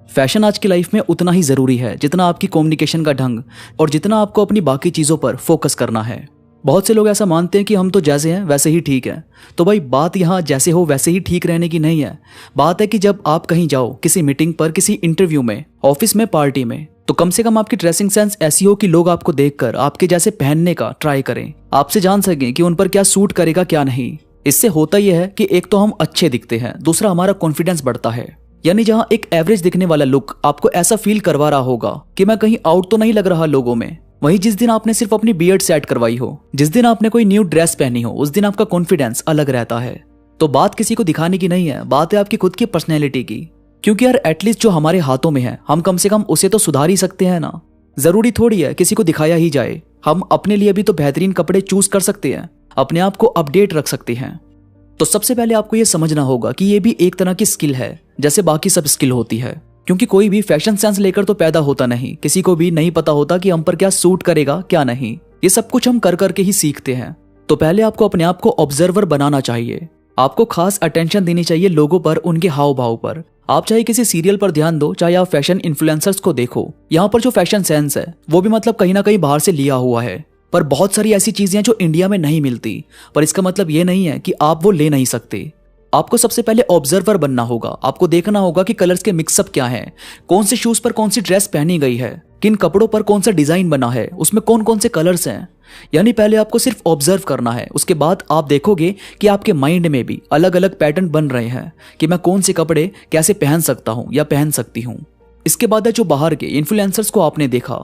Fashion आज की life में उतना ही ज़रूरी है जितना आपकी कम्युनिकेशन का ढंग और जितना आपको अपनी बाकी चीज़ों पर फोकस करना है। बहुत से लोग ऐसा मानते हैं कि हम तो जैसे हैं वैसे ही ठीक है। तो भाई बात यहाँ जैसे हो वैसे ही ठीक रहने की नहीं है। बात है कि जब आप कहीं जाओ, किसी मीटिंग पर, किसी इंटरव्यू में, ऑफिस में, पार्टी में, तो कम से कम आपकी ड्रेसिंग सेंस ऐसी हो कि लोग आपको देखकर आपके जैसे पहनने का ट्राई करें, आपसे जान सकें कि उन पर क्या सूट करेगा क्या नहीं। इससे होता यह है कि एक तो हम अच्छे दिखते हैं, दूसरा हमारा कॉन्फिडेंस बढ़ता है। यानी जहां एक एवरेज दिखने वाला लुक आपको ऐसा फील करवा रहा होगा कि मैं कहीं आउट तो नहीं लग रहा लोगों में, वहीं जिस दिन आपने सिर्फ अपनी बियर्ड सेट करवाई हो, जिस दिन आपने कोई न्यू ड्रेस पहनी हो, उस दिन आपका कॉन्फिडेंस अलग रहता है। तो बात किसी को दिखाने की नहीं है, बात है आपकी खुद की पर्सनैलिटी की। क्योंकि यार एटलीस्ट जो हमारे हाथों में है हम कम से कम उसे तो सुधार ही सकते हैं ना। जरूरी थोड़ी है किसी को दिखाया ही जाए। हम अपने लिए भी तो बेहतरीन कपड़े चूज कर सकते हैं, अपने आप को अपडेट रख सकते हैं। तो सबसे पहले आपको यह समझना होगा कि यह भी एक तरह की स्किल है जैसे बाकी सब स्किल होती है। क्योंकि कोई भी फैशन सेंस लेकर तो पैदा होता नहीं, किसी को भी नहीं पता होता कि हम पर क्या सूट करेगा क्या नहीं। ये सब कुछ हम कर करके ही सीखते हैं। तो पहले आपको अपने आप को ऑब्जर्वर बनाना चाहिए। आपको खास अटेंशन देनी चाहिए लोगों पर, उनके हाव भाव पर। आप चाहे किसी सीरियल पर ध्यान दो, चाहे आप फैशन इन्फ्लुएंसर्स को देखो, यहाँ पर जो फैशन सेंस है वो भी मतलब कहीं ना कहीं बाहर से लिया हुआ है। पर बहुत सारी ऐसी चीजें हैं जो इंडिया में नहीं मिलती, पर इसका मतलब ये नहीं है कि आप वो ले नहीं सकते। आपको सबसे पहले ऑब्जर्वर बनना होगा। आपको देखना होगा कि कलर्स के मिक्सअप क्या हैं, कौन से शूज पर कौन सी ड्रेस पहनी गई है, किन कपड़ों पर कौन सा डिजाइन बना है, उसमें कौन कौन से कलर्स हैं। यानी पहले आपको सिर्फ ऑब्जर्व करना है, उसके बाद आप देखोगे कि आपके माइंड में भी अलग अलग पैटर्न बन रहे हैं कि मैं कौन से कपड़े कैसे पहन सकता हूं या पहन सकती हूं। इसके बाद है जो बाहर के इन्फ्लुएंसर्स को आपने देखा,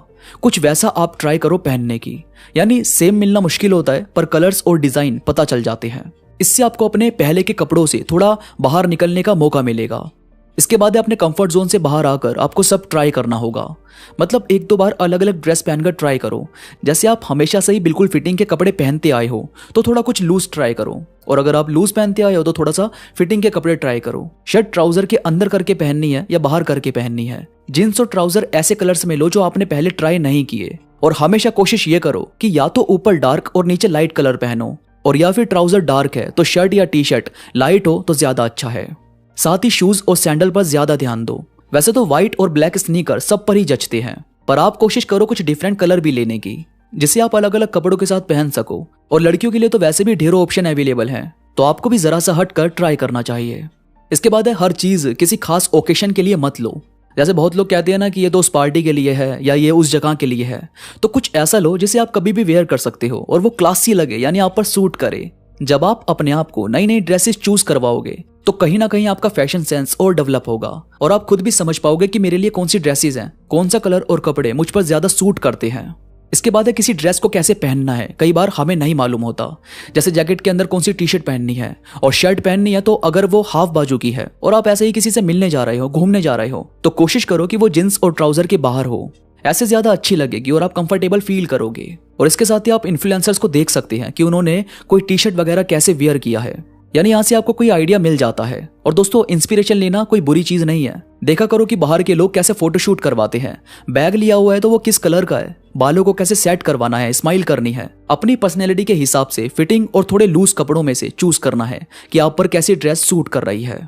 कुछ वैसा आप ट्राई करो पहनने की। यानी सेम मिलना मुश्किल होता है पर कलर्स और डिजाइन पता चल जाते हैं। इससे आपको अपने पहले के कपड़ों से थोड़ा बाहर निकलने का मौका मिलेगा। इसके बाद अपने कंफर्ट जोन से बाहर आकर आपको सब ट्राई करना होगा। मतलब एक दो बार अलग अलग ड्रेस पहनकर ट्राई करो। जैसे आप हमेशा से ही बिल्कुल फिटिंग के कपड़े पहनते आए हो तो थोड़ा कुछ लूज ट्राई करो, और अगर आप लूज पहनते आए हो तो थोड़ा सा फिटिंग के कपड़े ट्राई करो। शर्ट ट्राउजर के अंदर करके पहननी है या बाहर करके पहननी है। जींस और ट्राउजर ऐसे कलर्स में लो जो आपने पहले ट्राई नहीं किए, और हमेशा कोशिश ये करो कि या तो ऊपर डार्क और नीचे लाइट कलर पहनो, और या फिर ट्राउजर डार्क है तो शर्ट या टी शर्ट लाइट हो तो ज्यादा अच्छा है। साथ ही शूज और सैंडल पर ज्यादा ध्यान दो। वैसे तो व्हाइट और ब्लैक स्नीकर सब पर ही जचते हैं, पर आप कोशिश करो कुछ डिफरेंट कलर भी लेने की जिसे आप अलग अलग कपड़ों के साथ पहन सको। और लड़कियों के लिए तो वैसे भी ढेरों ऑप्शन अवेलेबल हैं, तो आपको भी जरा सा हट कर ट्राई करना चाहिए। इसके बाद है हर चीज किसी खास ओकेशन के लिए मत लो। जैसे बहुत लोग कहते हैं ना कि ये तो उस पार्टी के लिए है या ये उस जगह के लिए है, तो कुछ ऐसा लो जिसे आप कभी भी वेयर कर सकते हो और वो क्लासी लगे, यानी आप पर सूट करे। जब आप अपने आप को नई नई ड्रेसेस चूज करवाओगे तो कहीं ना कहीं आपका फैशन सेंस और डेवलप होगा, और आप खुद भी समझ पाओगे कि मेरे लिए कौन सी ड्रेसेस हैं, कौन सा कलर और कपड़े मुझ पर ज्यादा सूट करते हैं। इसके बाद है किसी ड्रेस को कैसे पहनना है, कई बार हमें नहीं मालूम होता। जैसे जैकेट के अंदर कौन सी टी शर्ट पहननी है और शर्ट पहननी है, तो अगर वो हाफ बाजू की है और आप ऐसे ही किसी से मिलने जा रहे हो, घूमने जा रहे हो, तो कोशिश करो कि वो जींस और ट्राउजर के बाहर हो। ऐसे ज्यादा अच्छी लगेगी और आप कंफर्टेबल फील करोगे। और इसके साथ ही आप इन्फ्लुएंसर्स को देख सकते हैं कि उन्होंने कोई टी शर्ट वगैरह कैसे वियर किया है, यानी यहाँ से आपको कोई आइडिया मिल जाता है। और दोस्तों, इंस्पिरेशन लेना कोई बुरी चीज नहीं है। देखा करो कि बाहर के लोग कैसे फोटोशूट करवाते हैं। बैग लिया हुआ है तो वो किस कलर का है, बालों को कैसे सेट करवाना है, स्माइल करनी है। अपनी पर्सनैलिटी के हिसाब से फिटिंग और थोड़े लूज कपड़ों में से चूज करना है कि आप पर कैसी ड्रेस सूट कर रही है।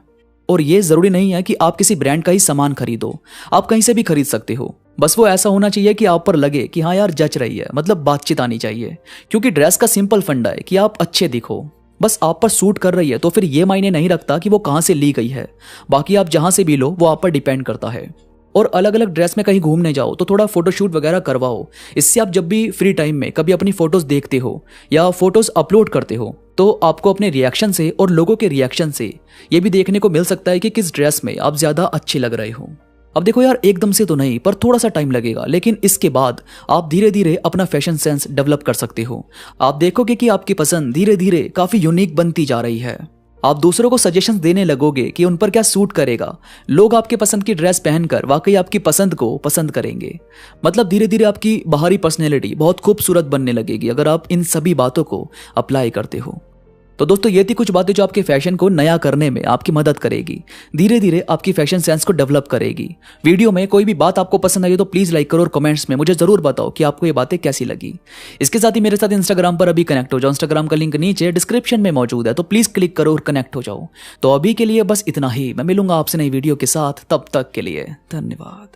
और ये जरूरी नहीं है कि आप किसी ब्रांड का ही सामान खरीदो, आप कहीं से भी खरीद सकते हो। बस वो ऐसा होना चाहिए कि आप पर लगे कि हाँ यार जच रही है, मतलब बातचीत आनी चाहिए। क्योंकि ड्रेस का सिंपल फंडा है कि आप अच्छे दिखो, बस आप पर सूट कर रही है तो फिर ये मायने नहीं रखता कि वो कहाँ से ली गई है। बाकी आप जहां से भी लो वो आप पर डिपेंड करता है। और अलग अलग ड्रेस में कहीं घूमने जाओ तो थोड़ा फोटोशूट वगैरह करवाओ। इससे आप जब भी फ्री टाइम में कभी अपनी फोटोज देखते हो या फोटोज अपलोड करते हो तो आपको अपने रिएक्शन से और लोगों के रिएक्शन से ये भी देखने को मिल सकता है कि किस ड्रेस में आप ज्यादा अच्छे लग रहे हो। अब देखो यार, एकदम से तो नहीं, पर थोड़ा सा टाइम लगेगा, लेकिन इसके बाद आप धीरे धीरे अपना फैशन सेंस डेवलप कर सकते हो। आप देखोगे कि आपकी पसंद धीरे धीरे काफी यूनिक बनती जा रही है। आप दूसरों को सजेशंस देने लगोगे कि उन पर क्या सूट करेगा। लोग आपके पसंद की ड्रेस पहनकर वाकई आपकी पसंद को पसंद करेंगे। मतलब धीरे धीरे आपकी बाहरी पर्सनैलिटी बहुत खूबसूरत बनने लगेगी अगर आप इन सभी बातों को अप्लाई करते हो। तो दोस्तों ये थी कुछ बातें जो आपके फैशन को नया करने में आपकी मदद करेगी, धीरे धीरे आपकी फैशन सेंस को डेवलप करेगी। वीडियो में कोई भी बात आपको पसंद आई तो प्लीज़ लाइक करो और कमेंट्स में मुझे ज़रूर बताओ कि आपको ये बातें कैसी लगी। इसके साथ ही मेरे साथ इंस्टाग्राम पर अभी कनेक्ट हो जाओ। इंस्टाग्राम का लिंक नीचे डिस्क्रिप्शन में मौजूद है, तो प्लीज़ क्लिक करो और कनेक्ट हो जाओ। तो अभी के लिए बस इतना ही, मैं मिलूंगा आपसे नई वीडियो के साथ, तब तक के लिए धन्यवाद।